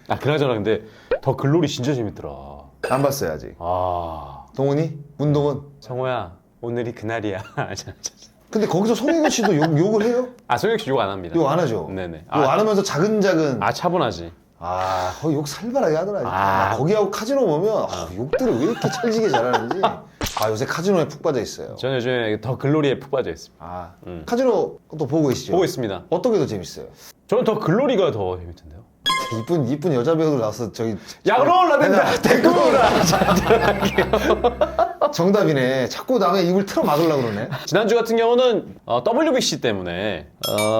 아 그나저나 근데 더 글로리 진짜 재밌더라. 안 봤어요 아직. 아 동훈이? 문동훈? 성호야 오늘이 그날이야. 근데 거기서 송혜교 씨도 욕을 해요? 아 소혁 씨 욕 안 합니다. 욕 안 하죠? 네네. 욕 안 하면서 자근자근. 아 차분하지. 거기 욕 살벌하게 하더라. 아. 거기하고 카지노 보면 욕들을 왜 이렇게 찰지게 잘하는지. 요새 카지노에 푹 빠져 있어요. 저는 요즘에 더 글로리에 푹 빠져 있습니다. 카지노 또 보고 계시죠? 보고 있습니다. 어떤 게 더 재밌어요? 저는 더 글로리가 더 재밌던데요. 이쁜 여자 배우들 나와서 저기 야구로 올라댄다. 대꾸라. 정답이네. 자꾸 남의 입을 틀어 막으려고 그러네. 지난주 같은 경우는 WBC 때문에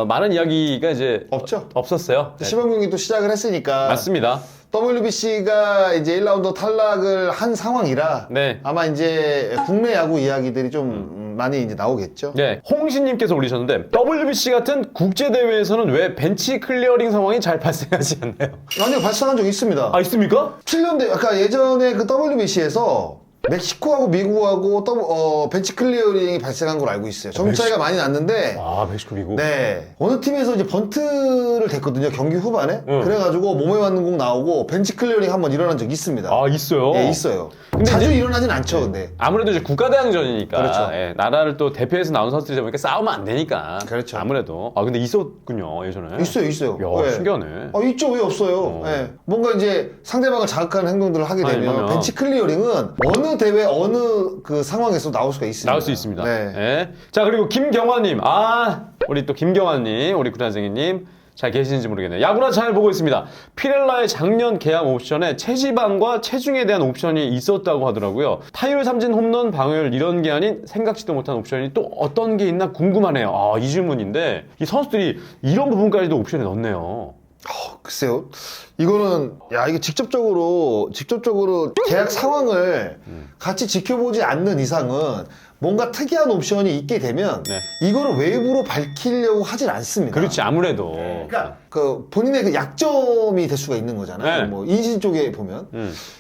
많은 이야기가 이제 없죠? 없었어요. 네. 시범 경기 또 시작을 했으니까 맞습니다. WBC가 이제 1라운드 탈락을 한 상황이라 네. 아마 이제 국내 야구 이야기들이 좀 많이 이제 나오겠죠. 네, 홍신님께서 올리셨는데 WBC 같은 국제 대회에서는 왜 벤치 클리어링 상황이 잘 발생하지 않나요? 아니요, 발생한 적 있습니다. 아 있습니까? 7년 대, 아까 예전에 그 WBC에서 멕시코하고 미국하고 벤치 클리어링이 발생한 걸 알고 있어요. 점 차이가 많이 났는데 아 멕시코 미국. 네. 어느 팀에서 이제 번트를 댔거든요. 경기 후반에. 그래가지고 몸에 맞는 공 나오고 벤치 클리어링 한번 일어난 적이 있습니다. 아 있어요. 예, 있어요. 근데 자주 이제- 일어나진 않죠, 근데. 아무래도 이제 국가대항전이니까 그렇죠. 예, 나라를 또 대표해서 나온 선수들이 보니까 싸우면 안 되니까 그렇죠. 아무래도 근데 있었군요 예전에. 있어요. 야 예. 신기하네. 있죠, 왜 없어요? 예. 뭔가 이제 상대방을 자극하는 행동들을 하게 되면 그러면. 벤치 클리어링은 어느 대회, 어느 그 상황에서 나올 수가 있습니다. 나올 수 있습니다. 네. 예. 자 그리고 김경환님, 우리 또 김경환님, 우리 구단생님 잘 계시는지 모르겠네요. 야구라 잘 보고 있습니다. 피렐라의 작년 계약 옵션에 체지방과 체중에 대한 옵션이 있었다고 하더라고요. 타율, 삼진, 홈런, 방어율 이런 게 아닌 생각지도 못한 옵션이 또 어떤 게 있나 궁금하네요. 이 질문인데 이 선수들이 이런 부분까지도 옵션에 넣네요. 글쎄요. 이거는 이게 직접적으로 계약 상황을 같이 지켜보지 않는 이상은 뭔가 특이한 옵션이 있게 되면 네. 이거를 외부로 밝히려고 하진 않습니다. 그렇지 아무래도. 그러니까 그 본인의 그 약점이 될 수가 있는 거잖아요. 네. 뭐 인신 쪽에 보면.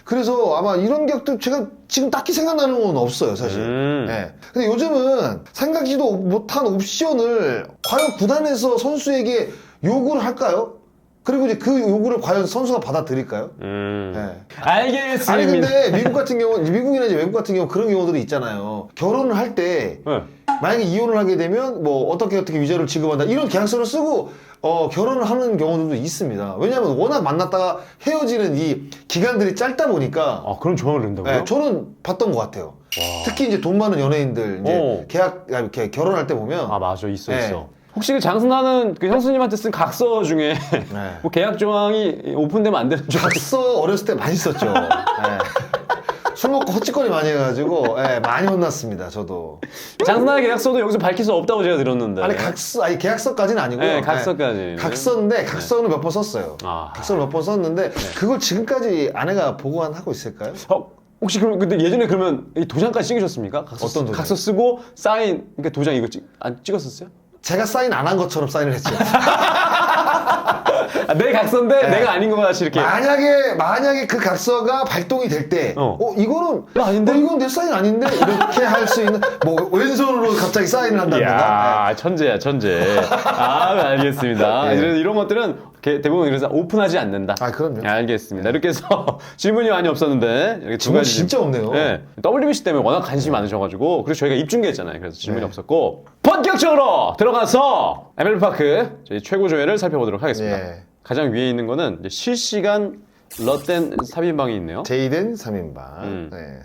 그래서 아마 이런 격도 제가 지금 딱히 생각나는 건 없어요, 사실. 네. 근데 요즘은 생각지도 못한 옵션을 과연 구단에서 선수에게 요구를 할까요? 그리고 이제 그 요구를 과연 선수가 받아들일까요? 네. 알겠습니다. 아니 근데 미국 같은 경우, 미국이나 이제 외국 같은 경우 그런 경우들이 있잖아요. 결혼을 할 때 네. 만약에 이혼을 하게 되면 뭐 어떻게 위자료를 지급한다 이런 계약서를 쓰고 결혼을 하는 경우들도 있습니다. 왜냐하면 워낙 만났다가 헤어지는 이 기간들이 짧다 보니까 그런 조항을 낸다고요? 네, 저는 봤던 것 같아요. 특히 이제 돈 많은 연예인들 이제 이렇게 결혼할 때 보면 맞아 있어. 네. 혹시 그 장순하는 그 형수님한테 쓴 각서 중에 뭐 계약 조항이 오픈되면 안 되는 조항? 각서 어렸을 때 많이 썼죠. 네. 술 먹고 헛짓거리 많이 해가지고 많이 혼났습니다. 저도. 장순하의 계약서도 여기서 밝힐 수 없다고 제가 들었는데. 아니 계약서까지는 아니고요. 네, 각서까지. 각서인데 각서는 몇 번 썼어요. 각서를 몇 번 썼는데 그걸 지금까지 아내가 보관하고 있을까요? 혹시 근데 예전에 그러면 이 도장까지 찍으셨습니까? 어떤 도장? 각서 쓰고 사인 그러니까 도장 이거 안 찍었었어요? 제가 사인 안 한 것처럼 사인을 했죠. 내 각서인데 내가 아닌 것 같이 이렇게. 만약에 그 각서가 발동이 될 때, 이거는 아닌데? 이건 내 사인 아닌데 이렇게 할 수 있는 뭐 왼손으로 갑자기 사인을 한다든가. 천재야 천재. 알겠습니다. 이런 것들은 대부분 그래서 오픈하지 않는다. 그럼요. 알겠습니다. 이렇게 해서 질문이 많이 없었는데 이렇게 두 질문 가지 진짜 없네요. 네. WBC 때문에 워낙 관심이 많으셔가지고 그래서 저희가 입중계했잖아요. 그래서 질문이 없었고 본격적으로 들어가서 MLB 파크 저희 최고 조회를 살펴보도록 하겠습니다. 예. 가장 위에 있는 거는 이제 실시간 럿된 3인방이 있네요. 제이든 3인방. 네.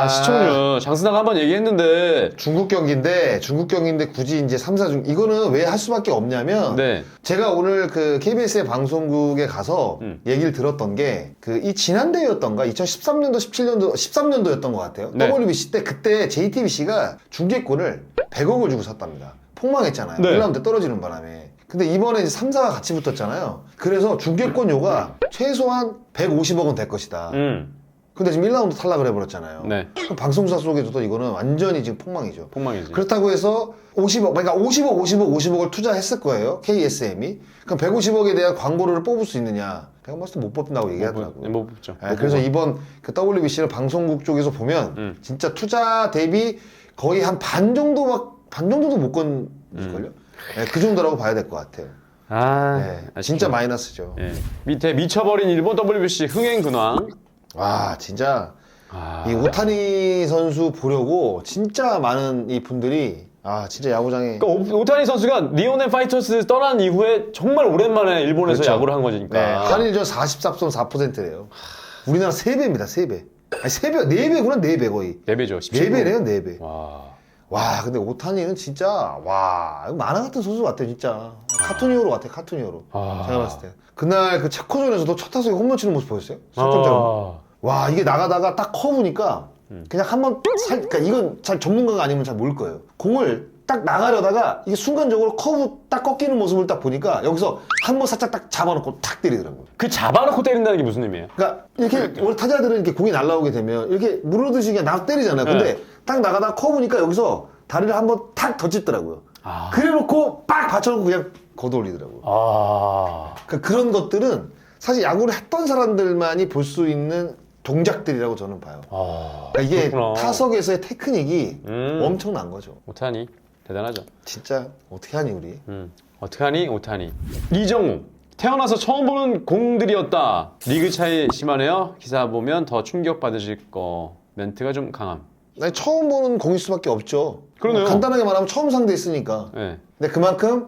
시청률 장스나가 한번 얘기했는데 중국 경기인데 굳이 이제 3, 4중 이거는 왜 할 수밖에 없냐면 네. 제가 오늘 그 KBS의 방송국에 가서 얘기를 들었던 게 이 지난대였던가 2013년도 17년도 13년도였던 것 같아요. 네. WBC 때 그때 JTBC가 중계권을 100억을 주고 샀답니다. 폭망했잖아요. 네. 1라운드 떨어지는 바람에. 근데 이번에 이제 3, 4가 같이 붙었잖아요. 그래서 중계권료가 최소한 150억은 될 것이다. 근데 지금 1라운드 탈락을 해버렸잖아요. 네. 그럼 방송사 속에서도 이거는 완전히 지금 폭망이죠. 폭망이지. 그렇다고 해서 50억, 그러니까 50억을 투자했을 거예요. KSM이. 그럼 150억에 대한 광고료를 뽑을 수 있느냐? 내가 봤을 때 못 뽑는다고 얘기하더라고요. 못 뽑죠. 그래서 이번 그 WBC를 방송국 쪽에서 보면 진짜 투자 대비 거의 한 반 정도도 못 건질걸요? 그 정도라고 봐야 될 것 같아요. 진짜 마이너스죠. 예. 밑에 미쳐버린 일본 WBC 흥행 근황. 와, 진짜 이 오타니 선수 보려고 진짜 많은 이 분들이 진짜 야구장에 그러니까 오타니 선수가 니온앤 파이터스 떠난 이후에 정말 오랜만에 일본에서 그렇죠. 야구를 한 거니까. 네, 한일전 44.4%래요. 우리나라 3배입니다, 3배. 아니, 3배, 4배구나, 4배 거의. 4배죠. 4배네요, 4배. 와. 근데 오타니는 진짜, 이거 만화 같은 선수 같아, 진짜. 카툰 히어로 같아, 카툰 히어로. 제가 봤을 때. 그날 그 체코전에서도 첫 타석에 홈런 치는 모습 보였어요? 설정적으로. 와, 이게 나가다가 딱 커브니까 그냥 한번 그러니까 이건 잘 전문가가 아니면 잘 모를 거예요. 공을 딱 나가려다가 이게 순간적으로 커브 딱 꺾이는 모습을 딱 보니까 여기서 한번 살짝 딱 잡아놓고 탁 때리더라고요. 그 잡아놓고 때린다는 게 무슨 의미예요? 그러니까 이렇게 원래 타자들은 이렇게 공이 날라오게 되면 이렇게 무르듯이 그냥 나 때리잖아요. 근데 딱 나가다가 커브니까 여기서 다리를 한번 탁 더 찢더라고요. 그래놓고 빡 받쳐놓고 그냥 걷어올리더라고요. 그러니까 그런 것들은 사실 야구를 했던 사람들만이 볼 수 있는 동작들이라고 저는 봐요. 그러니까 이게 그렇구나. 타석에서의 테크닉이 엄청난 거죠. 오타니 대단하죠. 진짜 어떻게 하니 우리? 어떻게 하니 오타니. 이정우 태어나서 처음 보는 공들이었다. 리그 차이 심하네요. 기사 보면 더 충격 받으실 거. 멘트가 좀 강함. 아니, 처음 보는 공일 수밖에 없죠. 그러네요. 간단하게 말하면 처음 상대했으니까. 네. 근데 그만큼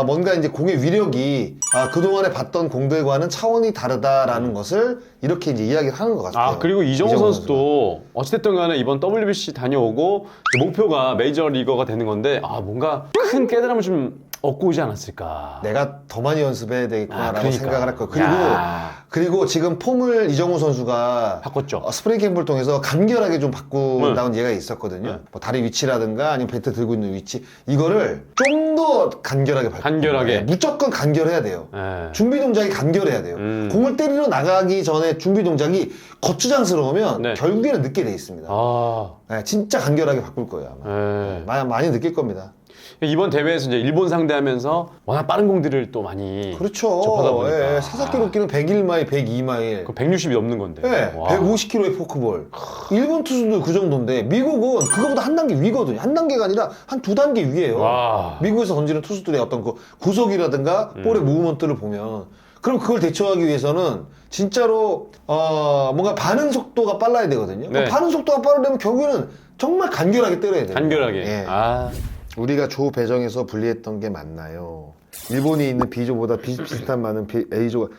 뭔가 이제 공의 위력이 그동안에 봤던 공들과는 차원이 다르다라는 것을 이렇게 이제 이야기를 하는 것 같아요. 그리고 이정우 선수도 어찌됐든 간에 이번 WBC 다녀오고 목표가 메이저리거가 되는 건데 뭔가 큰 깨달음을 좀 얻고 오지 않았을까. 내가 더 많이 연습해야 되겠구나라고 그러니까. 생각을 할 거예요. 그리고 지금 폼을 이정우 선수가 바꿨죠. 스프링 캠프를 통해서 간결하게 좀 바꾼다는 얘기가 있었거든요. 네. 뭐 다리 위치라든가 아니면 배트 들고 있는 위치 이거를 좀 더 간결하게 바꾸고 간결하게. 무조건 간결해야 돼요. 네. 준비 동작이 간결해야 돼요. 공을 때리러 나가기 전에 준비 동작이 거추장스러우면 네. 결국에는 늦게 돼 있습니다. 네, 진짜 간결하게 바꿀 거예요 아마. 많이 느낄 겁니다. 이번 대회에서 이제 일본 상대하면서 워낙 빠른 공들을 또 많이 그렇죠. 접하다 보니까. 사사키 로키는 101마일, 102마일. 160이 넘는 건데. 네, 150km의 포크볼. 일본 투수도 그 정도인데 미국은 그거보다 한 단계 위거든요. 한 단계가 아니라 한 두 단계 위에요. 미국에서 던지는 투수들의 어떤 그 구속이라든가 볼의 무브먼트를 보면 그럼 그걸 대처하기 위해서는 진짜로 뭔가 반응 속도가 빨라야 되거든요. 네. 반응 속도가 빠르려면 결국에는 정말 간결하게 때려야 돼요. 간결하게. 예. 우리가 조 배정에서 분리했던 게 맞나요? 일본이 있는 B조보다 비슷비슷한 많은 A조가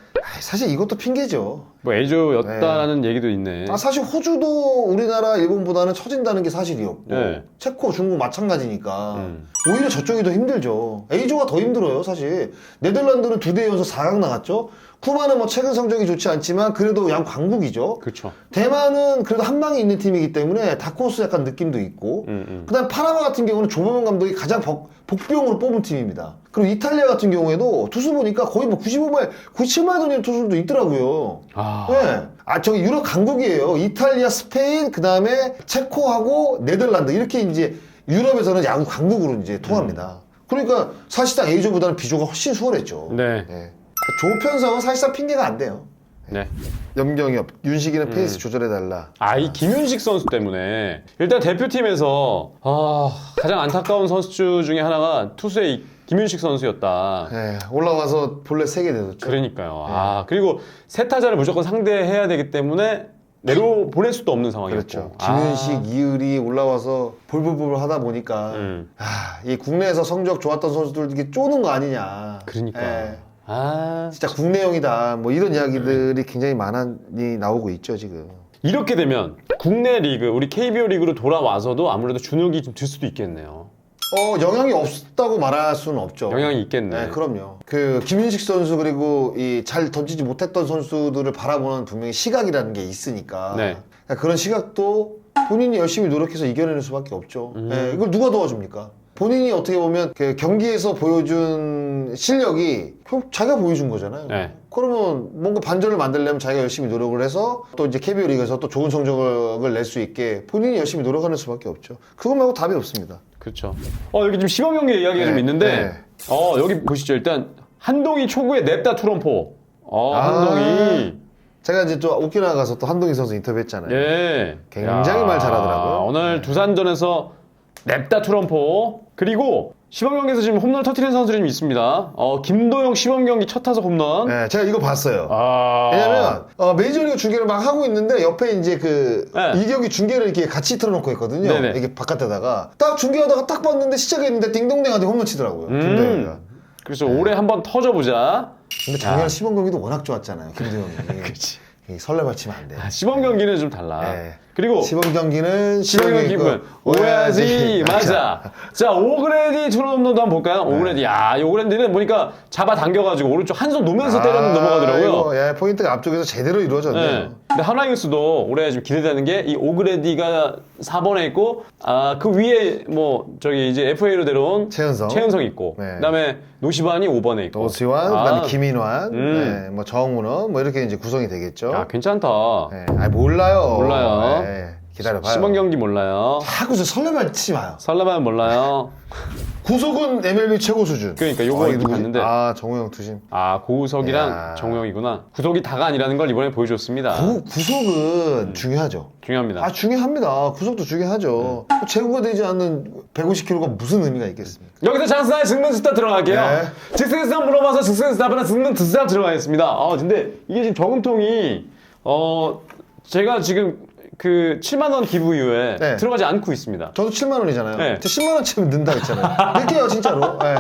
사실 이것도 핑계죠. 뭐 A조였다라는 얘기도 있네. 사실 호주도 우리나라 일본보다는 처진다는 게 사실이었고 네. 체코 중국 마찬가지니까 오히려 저쪽이 더 힘들죠. A조가 더 힘들어요 사실. 네덜란드는 2대 연속 4강 나갔죠. 쿠바는 뭐 최근 성적이 좋지 않지만 그래도 양 강국이죠. 그렇죠. 대만은 그래도 한 방에 있는 팀이기 때문에 다크호스 약간 느낌도 있고 그다음 파나마 같은 경우는 조범원 감독이 가장 복병으로 뽑은 팀입니다. 그리고 이탈리아 같은 경우에도 투수 보니까 거의 뭐 95말, 97말 던지는 투수들도 있더라고요. 네. 저기 유럽 강국이에요. 이탈리아, 스페인, 그 다음에 체코하고 네덜란드 이렇게 이제 유럽에서는 야구 강국으로 이제 통합니다. 그러니까 사실상 A조보다는 B조가 훨씬 수월했죠. 네. 조 편성은 사실상 핑계가 안 돼요. 네. 염경엽, 윤식이는 페이스 조절해달라. 이 김윤식 선수 때문에 일단 대표팀에서 가장 안타까운 선수 중에 하나가 투수의 김윤식 선수였다. 네, 올라와서 본래 3개 내줬죠. 그러니까요. 그리고 세 타자를 무조건 상대해야 되기 때문에 내로 보낼 수도 없는 상황이었고. 그렇죠. 김윤식, 이을이 올라와서 볼볼볼 하다 보니까 이 국내에서 성적 좋았던 선수들 이게 쪼는 거 아니냐. 그러니까. 예. 진짜 국내형이다. 뭐 이런 이야기들이 굉장히 많이 나오고 있죠 지금. 이렇게 되면 국내 리그, 우리 KBO 리그로 돌아와서도 아무래도 주눅이 좀 들 수도 있겠네요. 영향이 없다고 말할 수는 없죠. 영향이 있겠네. 네, 그럼요. 그 김윤식 선수 그리고 이 잘 던지지 못했던 선수들을 바라보는 분명히 시각이라는 게 있으니까. 네. 그런 시각도 본인이 열심히 노력해서 이겨내는 수밖에 없죠. 네, 이걸 누가 도와줍니까? 본인이 어떻게 보면 그 경기에서 보여준 실력이 자기가 보여준 거잖아요. 네. 그러면 뭔가 반전을 만들려면 자기가 열심히 노력을 해서 또 이제 KBO 리그에서 또 좋은 성적을 낼 수 있게 본인이 열심히 노력하는 수밖에 없죠. 그것 말고 답이 없습니다. 그렇죠. 여기 지금 시범 경기 이야기가 좀 있는데, 여기 보시죠. 일단 한동희 초구에 냅다 투런포. 한동희. 제가 이제 또 오키나와 가서 또 한동희 선수 인터뷰했잖아요. 예. 굉장히 말 잘하더라고요. 오늘 두산전에서 냅다 투런포. 그리고 시범 경기에서 지금 홈런 터트리는 선수들이 좀 있습니다. 김도영 시범 경기 첫 타석 홈런. 네, 제가 이거 봤어요. 아. 왜냐면 메이저리그 중계를 막 하고 있는데 옆에 이제 이 경기 중계를 이렇게 같이 틀어놓고 있거든요. 네네. 이게 바깥에다가 딱 중계하다가 딱 봤는데 시작했는데 띵동댕한테 홈런 치더라고요. 김도영이가. 그래서 올해 한번 터져보자. 근데 작년 시범 경기도 워낙 좋았잖아요. 김도영이. 그렇지. 설레발치면 안 돼. 시범 경기는 좀 달라. 네. 그리고 시범 경기는 시범 경기는 오야지 맞아. 자, 오그레디 투런 홈런도 한번 볼까요? 오그레디. 야, 이 오그레디는 보니까 잡아 당겨가지고 오른쪽 한 손 놓으면서 때려는 넘어가더라고요. 예, 포인트가 앞쪽에서 제대로 이루어졌네요. 네. 근데 하나이글스도 올해 지금 기대되는 게 이 오그레디가 4번에 있고, 그 위에 저기 이제 FA로 데려온 최은성 있고, 네. 그다음에 노시반이 5번에 있고, 노시환, 그다음에 김인환, 네, 정문원 이렇게 이제 구성이 되겠죠. 야, 괜찮다. 네. 몰라요. 몰라요. 네, 기다려봐요. 시범 경기 몰라요. 자꾸 설레발 치지 마요. 설레만 몰라요. 구속은 MLB 최고 수준. 그러니까 요거 봤는데. 정우영 투심. 고우석이랑 야. 정우영이구나. 구속이 다가 아니라는 걸 이번에 보여줬습니다. 구속은 중요하죠. 중요합니다. 중요합니다. 구속도 중요하죠. 제구가 되지 않는 150kg가 무슨 의미가 있겠습니까? 여기서 찬스나의 증명스타 들어갈게요. 네. 직승스타 물어봐서 직승스타나 증명스타 들어가겠습니다. 근데 이게 지금 저금통이 제가 지금 그 7만 원 기부 이후에 네. 들어가지 않고 있습니다. 저도 7만 원이잖아요. 네. 10만 원 치면 는다 했잖아요. 늦게요, 진짜로. 네.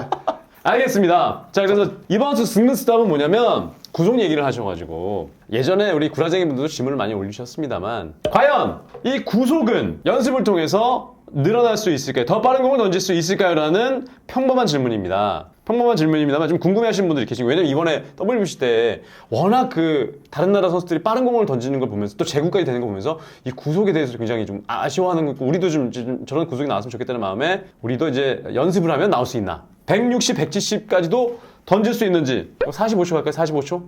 알겠습니다. 자, 그래서 이번 주 증명스타는 뭐냐면 구속 얘기를 하셔가지고 예전에 우리 구라쟁이 분들도 질문을 많이 올리셨습니다만 과연 이 구속은 연습을 통해서 늘어날 수 있을까요? 더 빠른 공을 던질 수 있을까요? 라는 평범한 질문입니다. 평범한 질문입니다만 좀 궁금해하시는 분들이 계시고, 왜냐면 이번에 WBC 때 워낙 다른 나라 선수들이 빠른 공을 던지는 걸 보면서 또 제구까지 되는 거 보면서 이 구속에 대해서 굉장히 좀 아쉬워하는 거 있고, 우리도 좀 저런 구속이 나왔으면 좋겠다는 마음에 우리도 이제 연습을 하면 나올 수 있나, 160, 170까지도 던질 수 있는지. 45초 갈까요? 45초?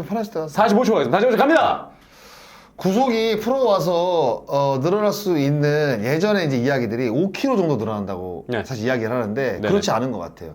편하실 때 45초 가겠습니다. 45초 갑니다! 구속이 프로 와서 늘어날 수 있는 예전에 이제 이야기들이 5kg 정도 늘어난다고 네. 사실 이야기를 하는데 네네. 그렇지 않은 것 같아요.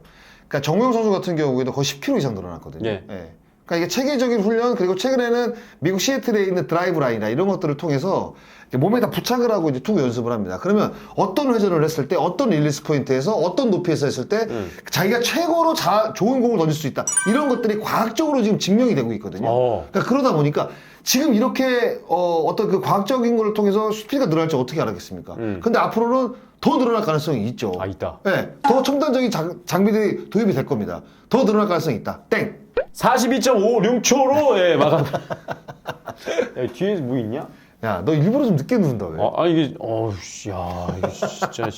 그러니까 정우영 선수 같은 경우에도 거의 10kg 이상 늘어났거든요. 예. 그러니까 이게 체계적인 훈련, 그리고 최근에는 미국 시애틀에 있는 드라이브 라인이나 이런 것들을 통해서 몸에다 부착을 하고 이제 투구 연습을 합니다. 그러면 어떤 회전을 했을 때, 어떤 릴리스 포인트에서, 어떤 높이에서 했을 때 자기가 최고로 좋은 공을 던질 수 있다. 이런 것들이 과학적으로 지금 증명이 되고 있거든요. 그러니까 그러다 보니까 지금 이렇게 어떤 그 과학적인 걸 통해서 스피드가 늘어날지 어떻게 알았겠습니까? 근데 앞으로는 더 늘어날 가능성이 있죠. 있다. 네, 더 첨단적인 장비들이 도입이 될 겁니다. 더 늘어날 가능성이 있다. 땡! 42.56초로 예, 마감. 야, 뒤에 뭐 있냐? 야, 너 일부러 좀 늦게 누른다, 왜? 이게 진짜,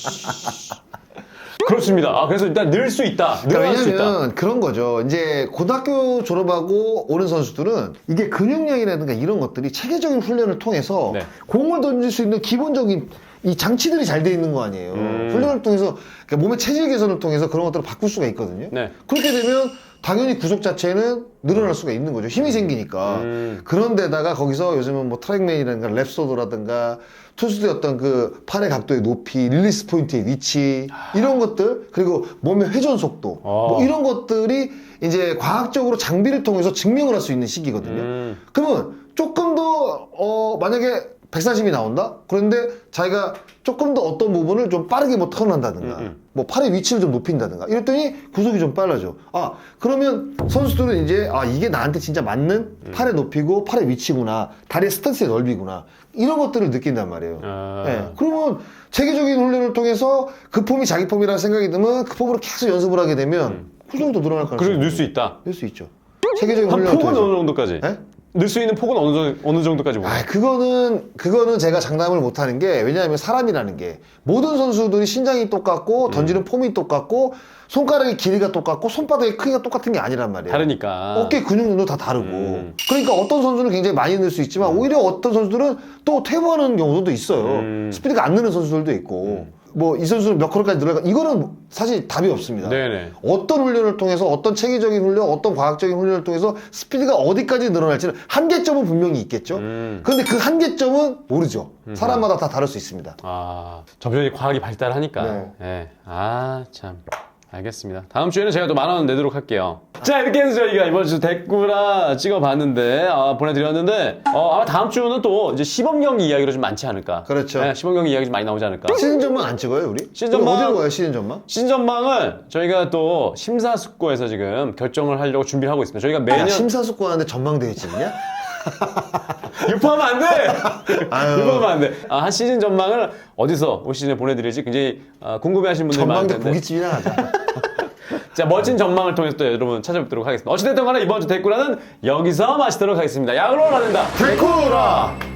그렇습니다. 그래서 일단 늘 수 있다. 늘어날 수 있다. 왜냐면 그런 거죠. 이제 고등학교 졸업하고 오는 선수들은 이게 근육량이라든가 이런 것들이 체계적인 훈련을 통해서 네. 공을 던질 수 있는 기본적인 이 장치들이 잘 돼 있는 거 아니에요. 훈련을 통해서, 그러니까 몸의 체질 개선을 통해서 그런 것들을 바꿀 수가 있거든요. 네. 그렇게 되면 당연히 구속 자체는 늘어날 수가 있는 거죠. 힘이 생기니까. 그런데다가 거기서 요즘은 뭐 트랙맨이라든가 랩소드라든가 투수들의 어떤 그 팔의 각도의 높이, 릴리스 포인트의 위치, 이런 것들, 그리고 몸의 회전 속도, 뭐 이런 것들이 이제 과학적으로 장비를 통해서 증명을 할 수 있는 시기거든요. 그러면 조금 더, 만약에 140이 나온다? 그런데 자기가 조금 더 어떤 부분을 좀 빠르게 턴한다든가, 뭐 팔의 위치를 좀 높인다든가, 이랬더니 구속이 좀 빨라져. 그러면 선수들은 이제, 이게 나한테 진짜 맞는 팔의 높이고 팔의 위치구나, 다리의 스탠스의 넓이구나, 이런 것들을 느낀단 말이에요. 네. 그러면 체계적인 훈련을 통해서 그 폼이 자기 폼이라는 생각이 들면 그 폼으로 계속 연습을 하게 되면 구속도 늘어날 가능성이 그래도 늘 수 있다. 늘 수 있죠. 체계적인 한 훈련을 폭은 통해서. 어느 정도까지? 네? 늘 수 있는 폭은 어느 정도까지 보나요? 그거는 제가 장담을 못 하는 게, 왜냐하면 사람이라는 게 모든 선수들이 신장이 똑같고 던지는 폼이 똑같고 손가락의 길이가 똑같고 손바닥의 크기가 똑같은 게 아니란 말이에요. 다르니까. 어깨 근육량도 다 다르고. 그러니까 어떤 선수는 굉장히 많이 늘 수 있지만 오히려 어떤 선수들은 또 퇴보하는 경우도 있어요. 스피드가 안 느는 선수들도 있고. 뭐 이 선수는 몇 킬로까지 늘어갈까? 이거는 사실 답이 없습니다. 네네. 어떤 훈련을 통해서, 어떤 체계적인 훈련, 어떤 과학적인 훈련을 통해서 스피드가 어디까지 늘어날지는 한계점은 분명히 있겠죠. 그런데 그 한계점은 모르죠. 사람마다 다 다를 수 있습니다. 점점 과학이 발달하니까. 네. 네. 참. 알겠습니다. 다음 주에는 제가 또 10,000원 내도록 할게요. 자, 이렇게 해서 저희가 이번 주 대꾸라 찍어봤는데, 보내드렸는데, 아마 다음 주는 또 이제 시범 경기 이야기로 좀 많지 않을까. 그렇죠. 네, 시범 경기 이야기 좀 많이 나오지 않을까. 시즌 전망 안 찍어요, 우리? 시즌 전망- 어디로 가요, 시즌 전망? 시즌 전망을 저희가 또 심사숙고해서 지금 결정을 하려고 준비를 하고 있습니다. 저희가 매년 야, 심사숙고하는데 전망대회 찍냐? 유포하면 안 돼! 아유. 유포하면 안 돼. 한 시즌 전망을 어디서 올 시즌에 보내드릴지 굉장히 궁금해하시는 분들이 많을 전망대 텐데. 고깃집이나 가자. 자, 멋진 전망을 통해서 또 여러분 찾아뵙도록 하겠습니다. 어찌됐든 간에 이번 주 대꾸라는 여기서 마치도록 하겠습니다. 야구로 가는다. 대꾸라!